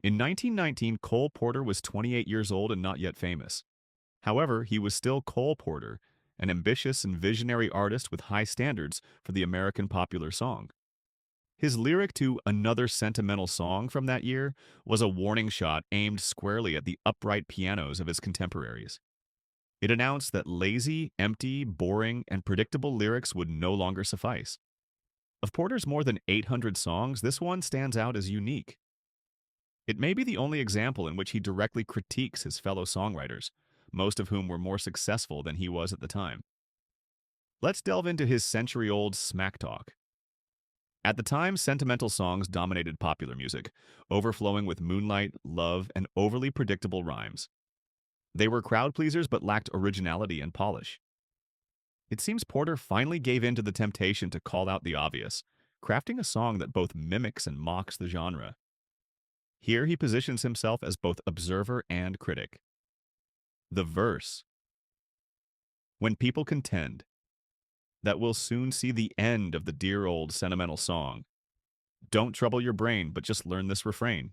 In 1919, Cole Porter was 28 years old and not yet famous. However, he was still Cole Porter, an ambitious and visionary artist with high standards for the American popular song. His lyric to Another Sentimental Song from that year was a warning shot aimed squarely at the upright pianos of his contemporaries. It announced that lazy, empty, boring, and predictable lyrics would no longer suffice. Of Porter's more than 800 songs, this one stands out as unique. It may be the only example in which he directly critiques his fellow songwriters, most of whom were more successful than he was at the time. Let's delve into his century-old smack talk. At the time, sentimental songs dominated popular music, overflowing with moonlight, love, and overly predictable rhymes. They were crowd pleasers but lacked originality and polish. It seems Porter finally gave in to the temptation to call out the obvious, crafting a song that both mimics and mocks the genre. Here he positions himself as both observer and critic. The verse. When people contend that we'll soon see the end of the dear old sentimental song, don't trouble your brain, but just learn this refrain,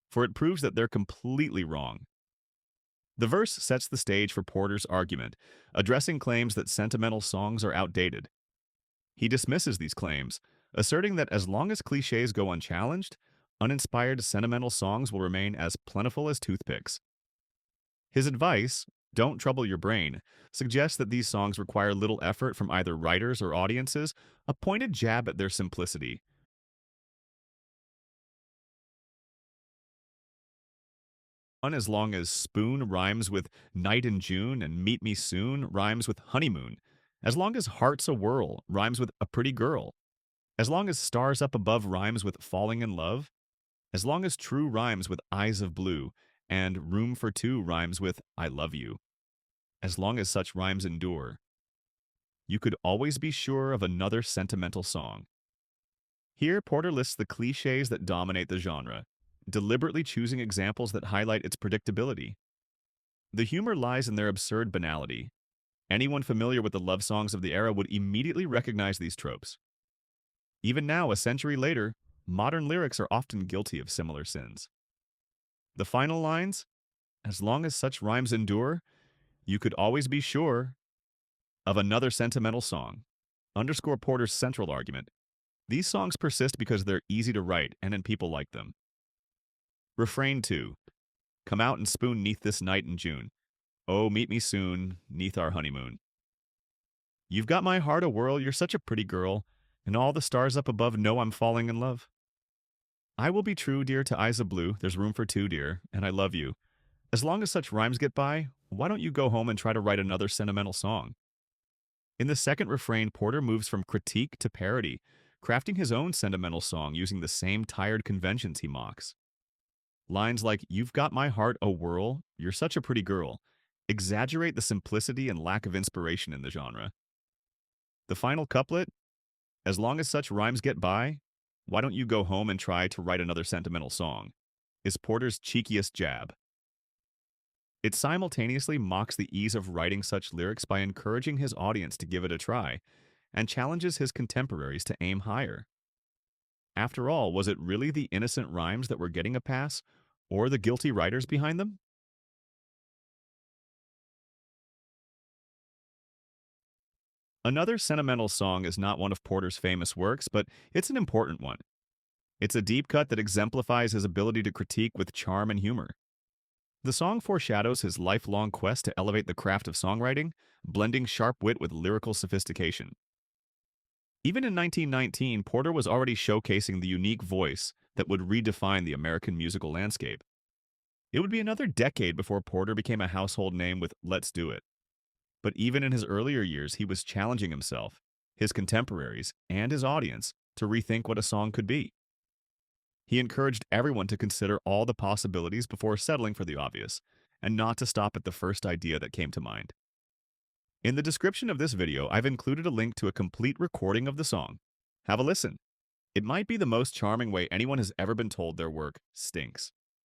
for it proves that they're completely wrong. The verse sets the stage for Porter's argument, addressing claims that sentimental songs are outdated. He dismisses these claims, asserting that as long as cliches go unchallenged, uninspired sentimental songs will remain as plentiful as toothpicks. His advice, don't trouble your brain, suggests that these songs require little effort from either writers or audiences, a pointed jab at their simplicity. As long as spoon rhymes with night in June and meet me soon rhymes with honeymoon, as long as heart's a whirl rhymes with a pretty girl, as long as stars up above rhymes with falling in love, as long as true rhymes with eyes of blue, and room for two rhymes with I love you, as long as such rhymes endure, you could always be sure of another sentimental song. Here, Porter lists the cliches that dominate the genre, deliberately choosing examples that highlight its predictability. The humor lies in their absurd banality. Anyone familiar with the love songs of the era would immediately recognize these tropes. Even now, a century later, modern lyrics are often guilty of similar sins. The final lines, as long as such rhymes endure, you could always be sure of another sentimental song, underscore Porter's central argument. These songs persist because they're easy to write and people like them. Refrain 2. Come out and spoon neath this night in June. Oh, meet me soon, neath our honeymoon. You've got my heart a whirl, you're such a pretty girl, and all the stars up above know I'm falling in love. I will be true, dear, to eyes of blue, there's room for two, dear, and I love you. As long as such rhymes get by, why don't you go home and try to write another sentimental song? In the second refrain, Porter moves from critique to parody, crafting his own sentimental song using the same tired conventions he mocks. Lines like, you've got my heart a whirl, you're such a pretty girl, exaggerate the simplicity and lack of inspiration in the genre. The final couplet, as long as such rhymes get by, why don't you go home and try to write another sentimental song, is Porter's cheekiest jab. It simultaneously mocks the ease of writing such lyrics by encouraging his audience to give it a try, and challenges his contemporaries to aim higher. After all, was it really the innocent rhymes that were getting a pass, or the guilty writers behind them? Another sentimental song is not one of Porter's famous works, but it's an important one. It's a deep cut that exemplifies his ability to critique with charm and humor. The song foreshadows his lifelong quest to elevate the craft of songwriting, blending sharp wit with lyrical sophistication. Even in 1919, Porter was already showcasing the unique voice that would redefine the American musical landscape. It would be another decade before Porter became a household name with Let's Do It. But even in his earlier years, he was challenging himself, his contemporaries, and his audience to rethink what a song could be. He encouraged everyone to consider all the possibilities before settling for the obvious, and not to stop at the first idea that came to mind. In the description of this video, I've included a link to a complete recording of the song. Have a listen. It might be the most charming way anyone has ever been told their work stinks.